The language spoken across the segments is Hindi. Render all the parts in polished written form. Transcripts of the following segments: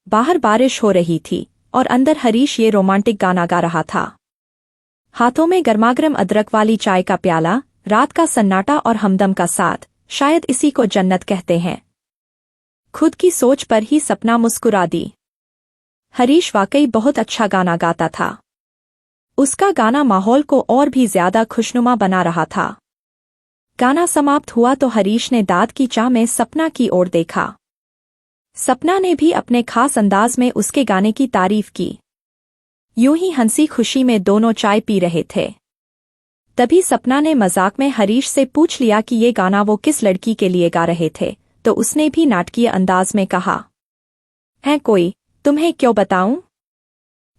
बाहर बारिश हो रही थी और अंदर हरीश ये रोमांटिक गाना गा रहा था। हाथों में गर्मागर्म अदरक वाली चाय का प्याला, रात का सन्नाटा और हमदम का साथ, शायद इसी को जन्नत कहते हैं। खुद की सोच पर ही सपना मुस्कुरा दी। हरीश वाकई बहुत अच्छा गाना गाता था। उसका गाना माहौल को और भी ज्यादा खुशनुमा बना रहा था। गाना समाप्त हुआ तो हरीश ने दांत की चाह में सपना की ओर देखा। सपना ने भी अपने खास अंदाज में उसके गाने की तारीफ की। यूं ही हंसी खुशी में दोनों चाय पी रहे थे। तभी सपना ने मजाक में हरीश से पूछ लिया कि ये गाना वो किस लड़की के लिए गा रहे थे, तो उसने भी नाटकीय अंदाज में कहा, है कोई, तुम्हें क्यों बताऊं?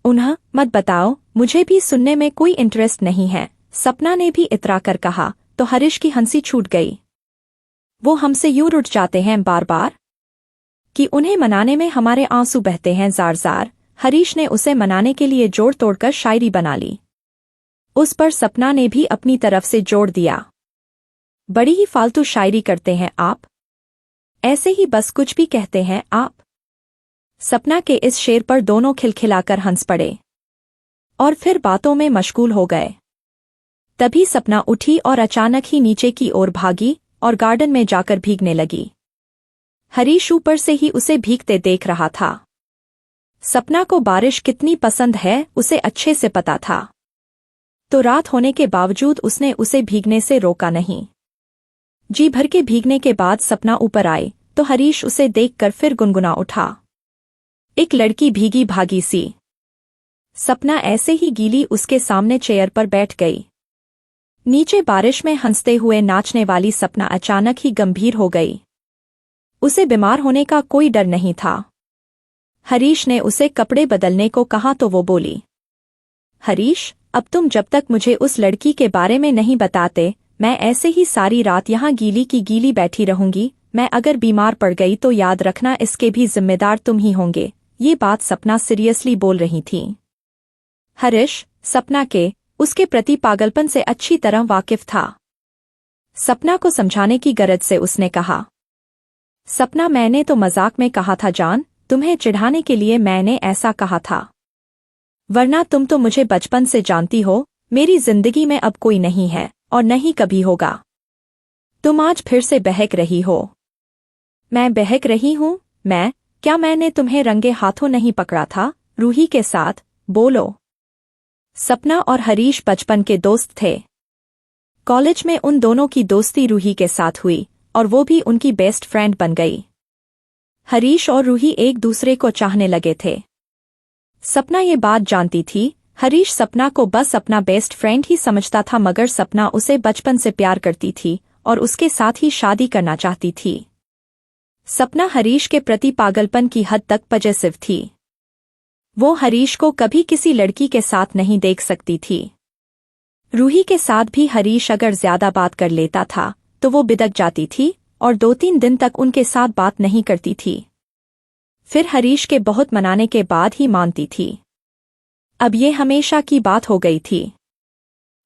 उन्हें मत बताओ, मुझे भी सुनने में कोई इंटरेस्ट नहीं है, सपना ने भी इतरा कर कहा। तो हरीश की हंसी छूट गई। वो हमसे यूं रुठ जाते हैं बार बार कि उन्हें मनाने में हमारे आंसू बहते हैं जार जार। हरीश ने उसे मनाने के लिए जोड़ तोड़कर शायरी बना ली। उस पर सपना ने भी अपनी तरफ से जोड़ दिया। बड़ी ही फालतू शायरी करते हैं आप, ऐसे ही बस कुछ भी कहते हैं आप। सपना के इस शेर पर दोनों खिलखिलाकर हंस पड़े और फिर बातों में मशगूल हो गए। तभी सपना उठी और अचानक ही नीचे की ओर भागी और गार्डन में जाकर भीगने लगी। हरीश ऊपर से ही उसे भीगते देख रहा था। सपना को बारिश कितनी पसंद है उसे अच्छे से पता था, तो रात होने के बावजूद उसने उसे भीगने से रोका नहीं। जी भर के भीगने के बाद सपना ऊपर आई तो हरीश उसे देखकर फिर गुनगुना उठा, एक लड़की भीगी भागी सी। सपना ऐसे ही गीली उसके सामने चेयर पर बैठ गई। नीचे बारिश में हंसते हुए नाचने वाली सपना अचानक ही गंभीर हो गई। उसे बीमार होने का कोई डर नहीं था। हरीश ने उसे कपड़े बदलने को कहा तो वो बोली, हरीश, अब तुम जब तक मुझे उस लड़की के बारे में नहीं बताते, मैं ऐसे ही सारी रात यहाँ गीली की गीली बैठी रहूंगी। मैं अगर बीमार पड़ गई तो याद रखना इसके भी जिम्मेदार तुम ही होंगे। ये बात सपना सीरियसली बोल रही थी। हरीश सपना के उसके प्रति पागलपन से अच्छी तरह वाकिफ था। सपना को समझाने की गरज से उसने कहा, सपना, मैंने तो मजाक में कहा था जान, तुम्हें चिढ़ाने के लिए मैंने ऐसा कहा था, वरना तुम तो मुझे बचपन से जानती हो, मेरी जिंदगी में अब कोई नहीं है और नहीं कभी होगा। तुम आज फिर से बहक रही हो। मैं बहक रही हूँ? मैं क्या, मैंने तुम्हें रंगे हाथों नहीं पकड़ा था? रूही के साथ, बोलो। सपना और हरीश बचपन के दोस्त थे। कॉलेज में उन दोनों की दोस्ती रूही के साथ हुई और वो भी उनकी बेस्ट फ्रेंड बन गई। हरीश और रूही एक दूसरे को चाहने लगे थे। सपना ये बात जानती थी। हरीश सपना को बस अपना बेस्ट फ्रेंड ही समझता था, मगर सपना उसे बचपन से प्यार करती थी और उसके साथ ही शादी करना चाहती थी। सपना हरीश के प्रति पागलपन की हद तक पजेसिव थी। वो हरीश को कभी किसी लड़की के साथ नहीं देख सकती थी। रूही के साथ भी हरीश अगर ज्यादा बात कर लेता था तो वो बिदक जाती थी और 2-3 दिन तक उनके साथ बात नहीं करती थी। फिर हरीश के बहुत मनाने के बाद ही मानती थी। अब ये हमेशा की बात हो गई थी।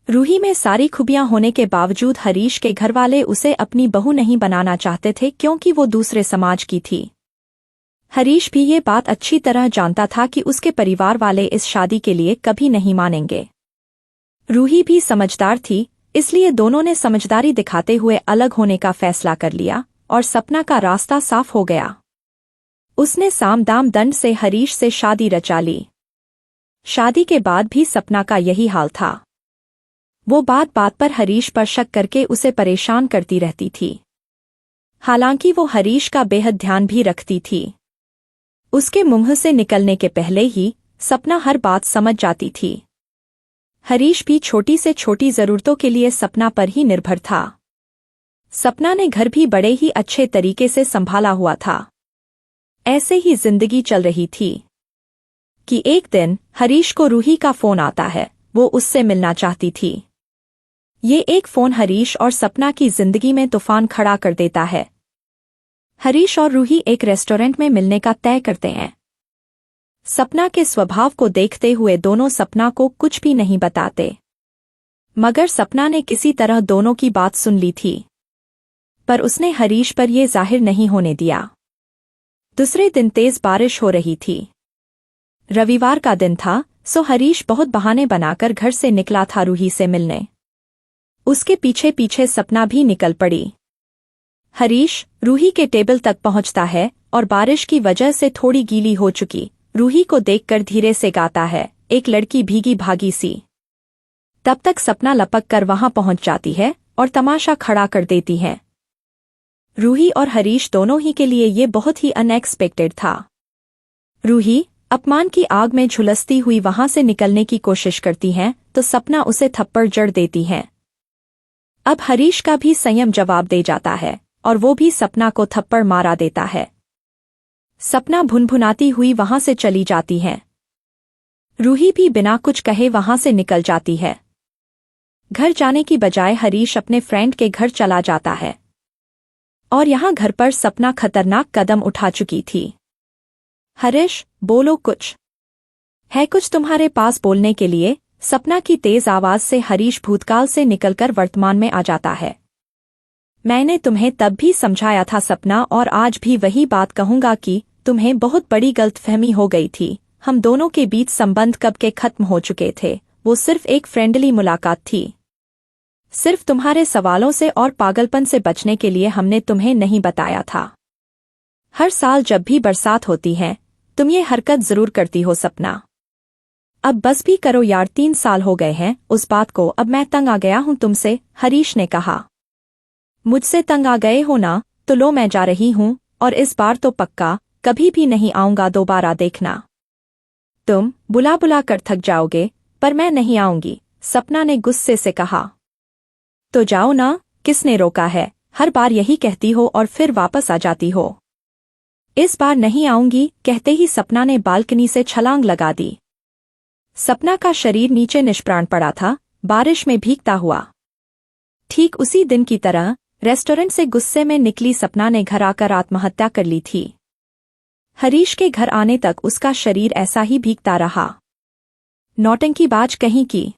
रूही में सारी खूबियां होने के बावजूद हरीश के घरवाले उसे अपनी बहू नहीं बनाना चाहते थे, क्योंकि वो दूसरे समाज की थी। हरीश भी ये बात अच्छी तरह जानता था कि उसके परिवार वाले इस शादी के लिए कभी नहीं मानेंगे। रूही भी समझदार थी, इसलिए दोनों ने समझदारी दिखाते हुए अलग होने का फैसला कर लिया और सपना का रास्ता साफ हो गया। उसने साम दाम दंड से हरीश से शादी रचा ली। शादी के बाद भी सपना का यही हाल था। वो बात बात पर हरीश पर शक करके उसे परेशान करती रहती थी। हालांकि वो हरीश का बेहद ध्यान भी रखती थी। उसके मुंह से निकलने के पहले ही सपना हर बात समझ जाती थी। हरीश भी छोटी से छोटी जरूरतों के लिए सपना पर ही निर्भर था। सपना ने घर भी बड़े ही अच्छे तरीके से संभाला हुआ था। ऐसे ही जिंदगी चल रही थी कि एक दिन हरीश को रूही का फोन आता है। वो उससे मिलना चाहती थी। ये एक फोन हरीश और सपना की जिंदगी में तूफान खड़ा कर देता है। हरीश और रूही एक रेस्टोरेंट में मिलने का तय करते हैं। सपना के स्वभाव को देखते हुए दोनों सपना को कुछ भी नहीं बताते, मगर सपना ने किसी तरह दोनों की बात सुन ली थी। पर उसने हरीश पर यह जाहिर नहीं होने दिया। दूसरे दिन तेज बारिश हो रही थी। रविवार का दिन था, सो हरीश बहुत बहाने बनाकर घर से निकला था रूही से मिलने। उसके पीछे पीछे सपना भी निकल पड़ी। हरीश रूही के टेबल तक पहुंचता है और बारिश की वजह से थोड़ी गीली हो चुकी रूही को देखकर धीरे से गाता है, एक लड़की भीगी भागी सी। तब तक सपना लपक कर वहां पहुंच जाती है और तमाशा खड़ा कर देती है। रूही और हरीश दोनों ही के लिए ये बहुत ही अनएक्सपेक्टेड था। रूही अपमान की आग में झुलसती हुई वहां से निकलने की कोशिश करती है तो सपना उसे थप्पड़ जड़ देती है। अब हरीश का भी संयम जवाब दे जाता है और वो भी सपना को थप्पड़ मारा देता है। सपना भुनभुनाती हुई वहां से चली जाती है। रूही भी बिना कुछ कहे वहां से निकल जाती है। घर जाने की बजाय हरीश अपने फ्रेंड के घर चला जाता है और यहाँ घर पर सपना खतरनाक कदम उठा चुकी थी। हरीश, बोलो, कुछ है कुछ तुम्हारे पास बोलने के लिए? सपना की तेज आवाज से हरीश भूतकाल से निकलकर वर्तमान में आ जाता है। मैंने तुम्हें तब भी समझाया था सपना, और आज भी वही बात कहूंगा कि तुम्हें बहुत बड़ी गलतफहमी हो गई थी। हम दोनों के बीच संबंध कब के खत्म हो चुके थे। वो सिर्फ एक फ्रेंडली मुलाकात थी। सिर्फ तुम्हारे सवालों से और पागलपन से बचने के लिए हमने तुम्हें नहीं बताया था। हर साल जब भी बरसात होती है तुम ये हरकत जरूर करती हो सपना। अब बस भी करो यार, 3 साल हो गए हैं उस बात को, अब मैं तंग आ गया हूं तुमसे, हरीश ने कहा। मुझसे तंग आ गए हो ना, तो लो मैं जा रही हूं, और इस बार तो पक्का कभी भी नहीं आऊंगा दोबारा, देखना। तुम बुला बुला कर थक जाओगे, पर मैं नहीं आऊंगी, सपना ने गुस्से से कहा। तो जाओ ना, किसने रोका है? हर बार यही कहती हो और फिर वापस आ जाती हो। इस बार नहीं आऊंगी कहते ही सपना ने बालकनी से छलांग लगा दी। सपना का शरीर नीचे निष्प्राण पड़ा था, बारिश में भीगता हुआ। ठीक उसी दिन की तरह रेस्टोरेंट से गुस्से में निकली सपना ने घर आकर आत्महत्या कर ली थी। हरीश के घर आने तक उसका शरीर ऐसा ही भीगता रहा। नौटंकीबाज कहीं की।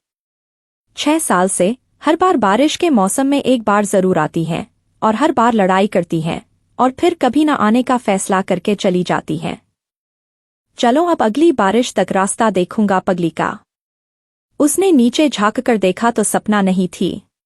6 साल से हर बार बारिश के मौसम में एक बार जरूर आती हैं और हर बार लड़ाई करती हैं और फिर कभी न आने का फैसला करके चली जाती हैं। चलो अब अगली बारिश तक रास्ता देखूंगा पगली का। उसने नीचे झांक कर देखा तो सपना नहीं थी।